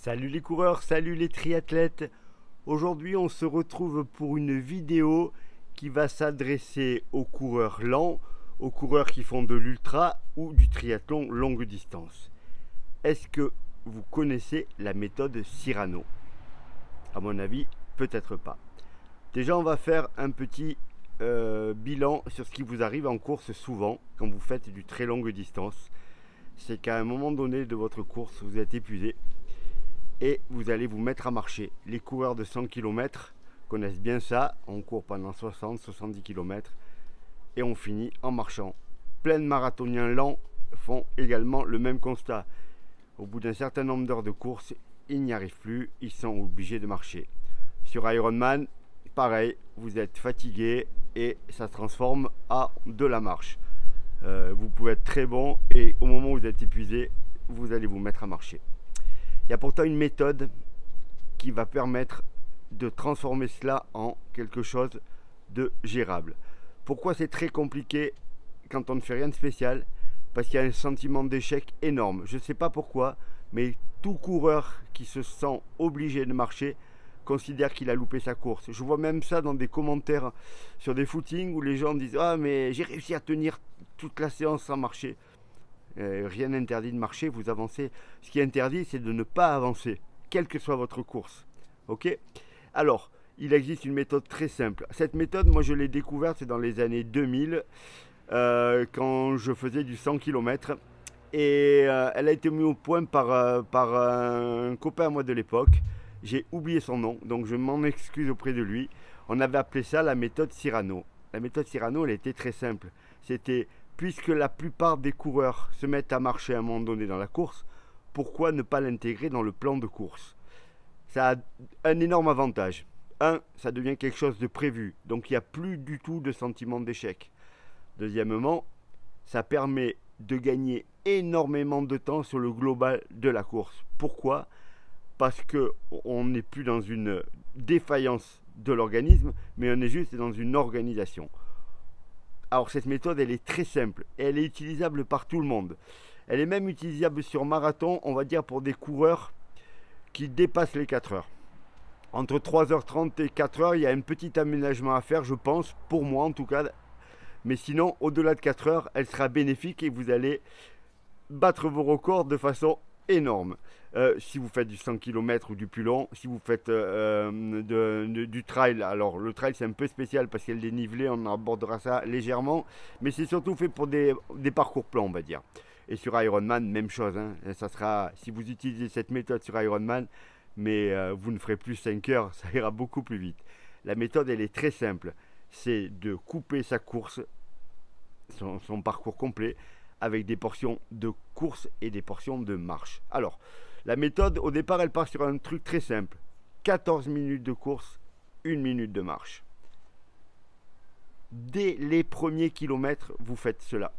Salut les coureurs, salut les triathlètes. Aujourd'hui on se retrouve pour une vidéo qui va s'adresser aux coureurs lents, aux coureurs qui font de l'ultra ou du triathlon longue distance. Est-ce que vous connaissez la méthode Cyrano? À mon avis, peut-être pas. Déjà on va faire un petit bilan sur ce qui vous arrive en course souvent quand vous faites du très longue distance. C'est qu'à un moment donné de votre course, vous êtes épuisé et vous allez vous mettre à marcher. Les coureurs de 100 km connaissent bien ça. On court pendant 60-70 km et on finit en marchant. Plein de marathoniens lents font également le même constat. Au bout d'un certain nombre d'heures de course, ils n'y arrivent plus, ils sont obligés de marcher. Sur Ironman, pareil, vous êtes fatigué et ça se transforme en de la marche. Vous pouvez être très bon et au moment où vous êtes épuisé, vous allez vous mettre à marcher. Il y a pourtant une méthode qui va permettre de transformer cela en quelque chose de gérable. Pourquoi c'est très compliqué quand on ne fait rien de spécial? Parce qu'il y a un sentiment d'échec énorme. Je ne sais pas pourquoi, mais tout coureur qui se sent obligé de marcher considère qu'il a loupé sa course. Je vois même ça dans des commentaires sur des footings où les gens disent « Ah mais j'ai réussi à tenir toute la séance sans marcher ». Rien n'interdit de marcher, vous avancez. Ce qui est interdit, c'est de ne pas avancer, quelle que soit votre course. Ok? Alors, il existe une méthode très simple. Cette méthode, moi je l'ai découverte, c'est dans les années 2000, quand je faisais du 100 km. Et elle a été mise au point par un copain à moi de l'époque. J'ai oublié son nom, donc je m'en excuse auprès de lui. On avait appelé ça la méthode Cyrano. La méthode Cyrano, elle était très simple. C'était, puisque la plupart des coureurs se mettent à marcher à un moment donné dans la course, pourquoi ne pas l'intégrer dans le plan de course? Ça a un énorme avantage. Un, ça devient quelque chose de prévu, donc il n'y a plus du tout de sentiment d'échec. Deuxièmement, ça permet de gagner énormément de temps sur le global de la course. Pourquoi? Parce qu'on n'est plus dans une défaillance de l'organisme, mais on est juste dans une organisation. Alors cette méthode, elle est très simple et elle est utilisable par tout le monde. Elle est même utilisable sur marathon, on va dire pour des coureurs qui dépassent les 4 heures. Entre 3h30 et 4 heures, il y a un petit aménagement à faire, je pense, pour moi en tout cas. Mais sinon, au-delà de 4 heures, elle sera bénéfique et vous allez battre vos records de façon énorme. Si vous faites du 100 km ou du plus long, si vous faites du trail, alors le trail c'est un peu spécial parce qu'il y a le dénivelé, on abordera ça légèrement, mais c'est surtout fait pour des parcours plans, on va dire. Et sur Ironman, même chose, hein, ça sera, si vous utilisez cette méthode sur Ironman, mais vous ne ferez plus 5 heures, ça ira beaucoup plus vite. La méthode, elle est très simple, c'est de couper sa course, son parcours complet, avec des portions de course et des portions de marche. Alors, la méthode, au départ, elle part sur un truc très simple. 14 minutes de course, 1 minute de marche. Dès les premiers kilomètres, vous faites cela.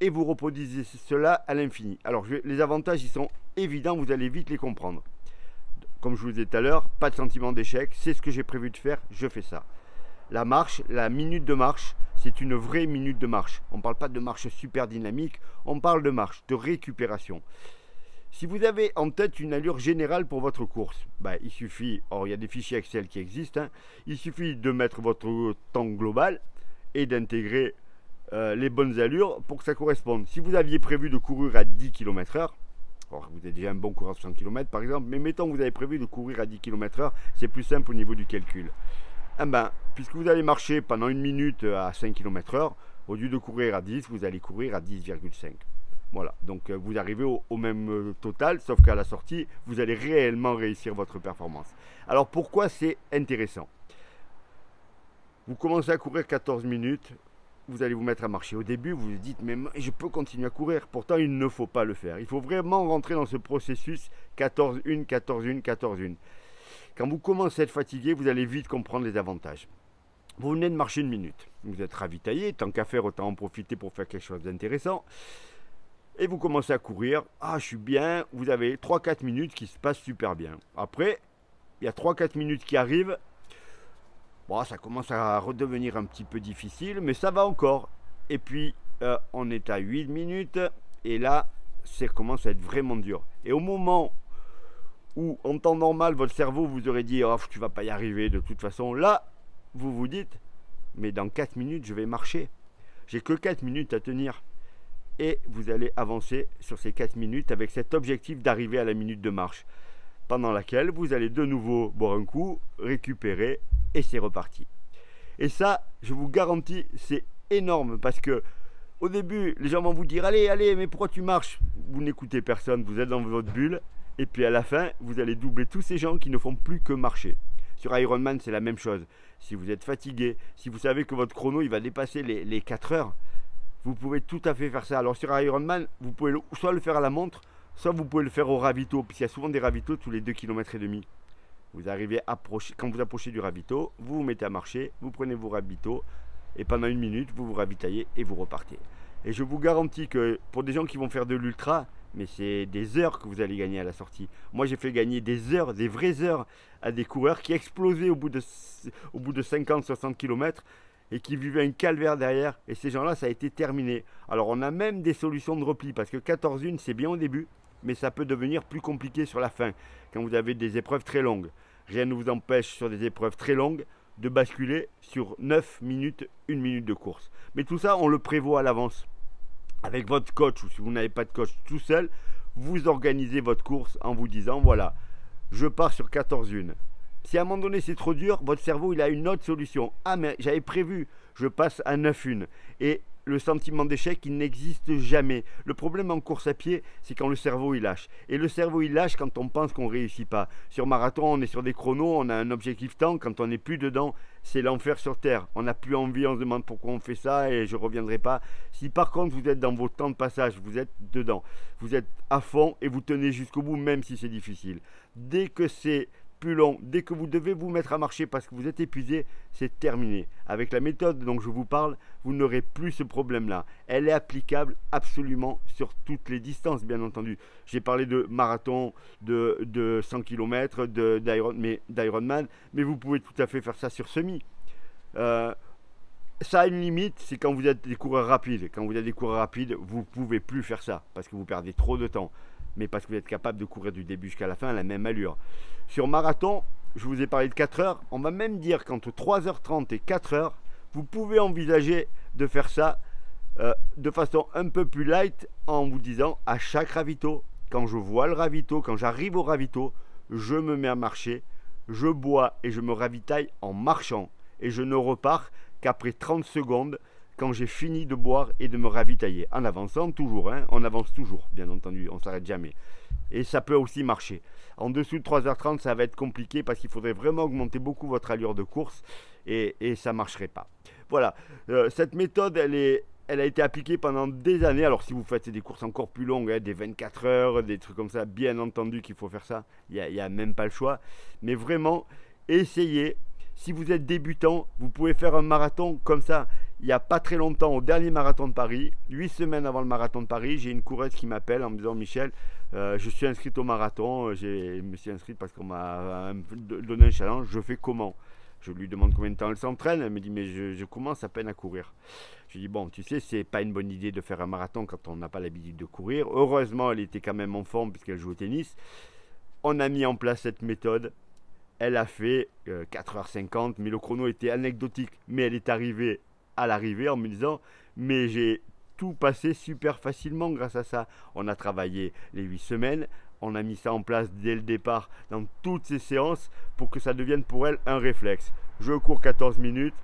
Et vous reproduisez cela à l'infini. Alors, les avantages, ils sont évidents, vous allez vite les comprendre. Comme je vous disais tout à l'heure, pas de sentiment d'échec, c'est ce que j'ai prévu de faire, je fais ça. La marche, la minute de marche, c'est une vraie minute de marche. On ne parle pas de marche super dynamique, on parle de marche, de récupération. Si vous avez en tête une allure générale pour votre course, il suffit, or il y a des fichiers Excel qui existent, hein, il suffit de mettre votre temps global et d'intégrer les bonnes allures pour que ça corresponde. Si vous aviez prévu de courir à 10 km/h, alors vous êtes déjà un bon coureur de 100 km par exemple, mais mettons que vous avez prévu de courir à 10 km/h, c'est plus simple au niveau du calcul. Puisque vous allez marcher pendant 1 minute à 5 km/h, au lieu de courir à 10, vous allez courir à 10,5. Voilà, donc vous arrivez au même total, sauf qu'à la sortie, vous allez réellement réussir votre performance. Alors pourquoi c'est intéressant? Vous commencez à courir 14 minutes, vous allez vous mettre à marcher. Au début, vous vous dites, mais je peux continuer à courir. Pourtant, il ne faut pas le faire. Il faut vraiment rentrer dans ce processus 14-1, 14-1, 14-1. Quand vous commencez à être fatigué, vous allez vite comprendre les avantages. Vous venez de marcher 1 minute. Vous êtes ravitaillé, tant qu'à faire, autant en profiter pour faire quelque chose d'intéressant. Et vous commencez à courir. Ah, je suis bien. Vous avez 3-4 minutes qui se passent super bien. Après, il y a 3-4 minutes qui arrivent. Bon, ça commence à redevenir un petit peu difficile, mais ça va encore. Et puis, on est à 8 minutes. Et là, ça commence à être vraiment dur. Et au moment où en temps normal, votre cerveau vous aurait dit oh, tu vas pas y arriver de toute façon. Là, vous vous dites, mais dans 4 minutes, je vais marcher. J'ai que 4 minutes à tenir. Et vous allez avancer sur ces 4 minutes avec cet objectif d'arriver à la minute de marche, pendant laquelle vous allez de nouveau boire un coup, récupérer, et c'est reparti. Et ça, je vous garantis, c'est énorme, parce que au début, les gens vont vous dire allez, allez, mais pourquoi tu marches? Vous n'écoutez personne, vous êtes dans votre bulle, et puis à la fin, vous allez doubler tous ces gens qui ne font plus que marcher. Sur Ironman, c'est la même chose. Si vous êtes fatigué, si vous savez que votre chrono il va dépasser les 4 heures, vous pouvez tout à fait faire ça. Alors sur Ironman, vous pouvez soit le faire à la montre, soit vous pouvez le faire au ravito, puisqu'il y a souvent des ravitaux tous les 2,5 km. Vous arrivez à approcher, quand vous approchez du ravito, vous vous mettez à marcher, vous prenez vos ravitaux, et pendant 1 minute, vous vous ravitaillez et vous repartez. Et je vous garantis que pour des gens qui vont faire de l'ultra, mais c'est des heures que vous allez gagner à la sortie. Moi, j'ai fait gagner des heures, des vraies heures à des coureurs qui explosaient au bout de 50-60 km et qui vivaient un calvaire derrière. Et ces gens-là, ça a été terminé. Alors, on a même des solutions de repli parce que 14-1, c'est bien au début, mais ça peut devenir plus compliqué sur la fin quand vous avez des épreuves très longues. Rien ne vous empêche sur des épreuves très longues de basculer sur 9 minutes, 1 minute de course. Mais tout ça, on le prévoit à l'avance. Avec votre coach, ou si vous n'avez pas de coach tout seul, vous organisez votre course en vous disant, voilà, je pars sur 14-1. Si à un moment donné c'est trop dur, votre cerveau il a une autre solution. Ah mais j'avais prévu, je passe à 9-1. Et le sentiment d'échec il n'existe jamais. Le problème en course à pied, c'est quand le cerveau il lâche. Et le cerveau il lâche quand on pense qu'on ne réussit pas. Sur marathon, on est sur des chronos, on a un objectif temps. Quand on n'est plus dedans, c'est l'enfer sur terre. On n'a plus envie, on se demande pourquoi on fait ça et je ne reviendrai pas. Si par contre vous êtes dans vos temps de passage, vous êtes dedans, vous êtes à fond et vous tenez jusqu'au bout même si c'est difficile. Dès que c'est plus long, dès que vous devez vous mettre à marcher parce que vous êtes épuisé, c'est terminé. Avec la méthode dont je vous parle, vous n'aurez plus ce problème-là. Elle est applicable absolument sur toutes les distances, bien entendu. J'ai parlé de marathon, de 100 km, d'Ironman, mais vous pouvez tout à fait faire ça sur semi. Ça a une limite, c'est quand vous êtes des coureurs rapides. Quand vous êtes des coureurs rapides, vous ne pouvez plus faire ça parce que vous perdez trop de temps. Mais parce que vous êtes capable de courir du début jusqu'à la fin à la même allure. Sur marathon, je vous ai parlé de 4 heures. On va même dire qu'entre 3h30 et 4 heures, vous pouvez envisager de faire ça de façon un peu plus light en vous disant à chaque ravito, quand je vois le ravito, quand j'arrive au ravito, je me mets à marcher, je bois et je me ravitaille en marchant. Et je ne repars qu'après 30 secondes quand j'ai fini de boire et de me ravitailler. En avançant toujours, hein, on avance toujours, bien entendu, on ne s'arrête jamais. Et ça peut aussi marcher. En dessous de 3h30, ça va être compliqué parce qu'il faudrait vraiment augmenter beaucoup votre allure de course et ça ne marcherait pas. Voilà, cette méthode, elle a été appliquée pendant des années. Alors si vous faites des courses encore plus longues, hein, des 24 heures, des trucs comme ça, bien entendu qu'il faut faire ça. Il n'y a même pas le choix. Mais vraiment, essayez. Si vous êtes débutant, vous pouvez faire un marathon comme ça. Il n'y a pas très longtemps, au dernier marathon de Paris, 8 semaines avant le marathon de Paris, j'ai une coureuse qui m'appelle en me disant Michel, je suis inscrite au marathon, je me suis inscrite parce qu'on m'a donné un challenge, je fais comment? Je lui demande combien de temps elle s'entraîne, elle me dit mais je commence à peine à courir. Je lui dis bon tu sais c'est pas une bonne idée de faire un marathon quand on n'a pas l'habitude de courir. Heureusement elle était quand même en forme puisqu'elle joue au tennis. On a mis en place cette méthode. Elle a fait 4h50, mais le chrono était anecdotique. Mais elle est arrivée à l'arrivée en me disant mais j'ai tout passé super facilement grâce à ça. On a travaillé les 8 semaines, on a mis ça en place dès le départ dans toutes ces séances pour que ça devienne pour elle un réflexe. Je cours 14 minutes,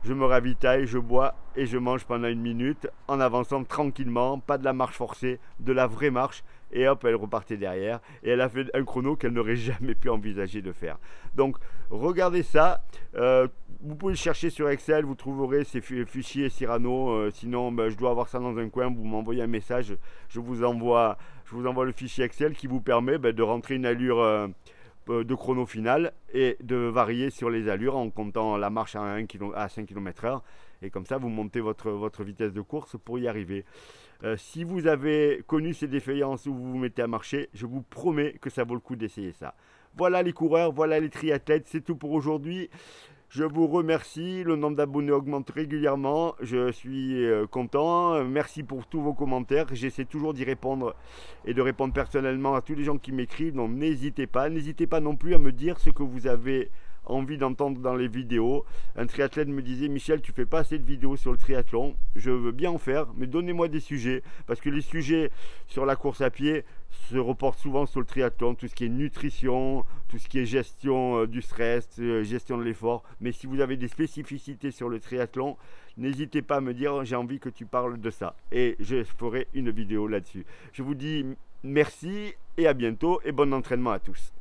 je me ravitaille, je bois et je mange pendant 1 minute en avançant tranquillement, pas de la marche forcée, de la vraie marche. Et hop, elle repartait derrière. Et elle a fait un chrono qu'elle n'aurait jamais pu envisager de faire. Donc, regardez ça. Vous pouvez le chercher sur Excel. Vous trouverez ces fichiers Cyrano. Sinon, je dois avoir ça dans un coin. Vous m'envoyez un message. Je vous envoie le fichier Excel qui vous permet de rentrer une allure de chrono final et de varier sur les allures en comptant la marche à 5 km/h. Et comme ça, vous montez votre vitesse de course pour y arriver. Si vous avez connu ces défaillances où vous vous mettez à marcher, je vous promets que ça vaut le coup d'essayer ça. Voilà les coureurs, voilà les triathlètes, c'est tout pour aujourd'hui. Je vous remercie, le nombre d'abonnés augmente régulièrement, je suis content, merci pour tous vos commentaires, j'essaie toujours d'y répondre et de répondre personnellement à tous les gens qui m'écrivent, donc n'hésitez pas non plus à me dire ce que vous avez envie d'entendre dans les vidéos. Un triathlète me disait: Michel, tu fais pas assez de vidéos sur le triathlon. Je veux bien en faire, mais donnez-moi des sujets, parce que les sujets sur la course à pied se reportent souvent sur le triathlon, tout ce qui est nutrition, tout ce qui est gestion du stress, gestion de l'effort. Mais si vous avez des spécificités sur le triathlon, n'hésitez pas à me dire: j'ai envie que tu parles de ça, et je ferai une vidéo là-dessus. Je vous dis merci et à bientôt, et bon entraînement à tous.